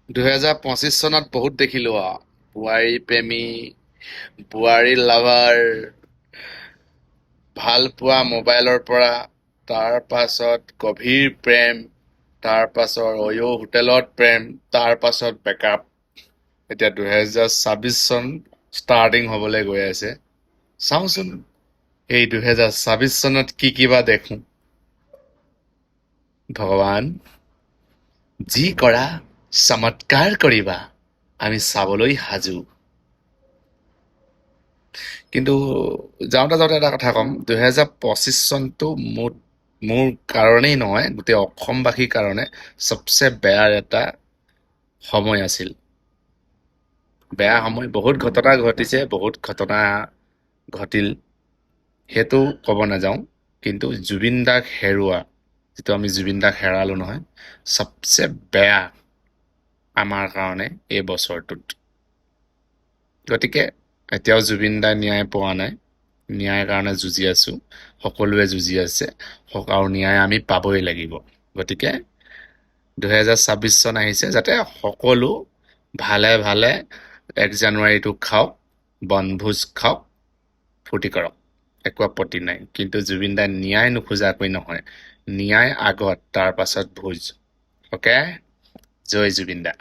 2025 চনত বহুত দেখিলো বোৱাৰী প্ৰেমী, বোৱাৰী লাভাৰ, ভাল পোৱা মোবাইলৰ পৰা, তাৰ পাছত গভীৰ প্ৰেম, তাৰ পাছত অয়ো হোটেলত প্ৰেম, তাৰ পাছত বেকআপ। এতিয়া 2026 চন ষ্টাৰ্টিং হবলৈ গৈ আছে। চাওঁচোন এই 2026 চনত কি বা দেখোঁ। ভগৱান, যি কৰা চমৎকাৰ কৰিবা, আমি চাবলৈ সাজু। কিন্তু যাওঁতে যাওঁতে এটা কথা ক'ম, 2025 চনটো মোৰ কাৰণেই নহয়, গোটেই অসমবাসীৰ কাৰণে চবচে বেয়াৰ এটা সময় আছিল। বেয়া সময়, বহুত ঘটনা ঘটিছে, বহুত ঘটনা ঘটিল, সেইটো ক'ব নাযাওঁ। কিন্তু জুবিন দাক হেৰুওৱা, যিটো আমি জুবিন দাক হেৰালো নহয়, চবচে বেয়া আমাৰ কাৰণে এই বছৰটোত। গতিকে এতিয়াও জুবিন দাই ন্যায় পোৱা নাই, ন্যায়ৰ কাৰণে যুঁজি আছো, সকলোৱে যুঁজি আছে, আৰু ন্যায় আমি পাবই লাগিব। গতিকে 2026 চন আহিছে, যাতে সকলো ভালে ভালে 1 জানুৱাৰীটো খাওক, বনভোজ খাওক, ফূৰ্তি কৰক, একো আপত্তি নাই। কিন্তু জুবিন দাই ন্যায় নোখোজাকৈ নহয়, ন্যায় আগত, তাৰ পাছত ভোজ। অ'কে, জয় জুবিন দা।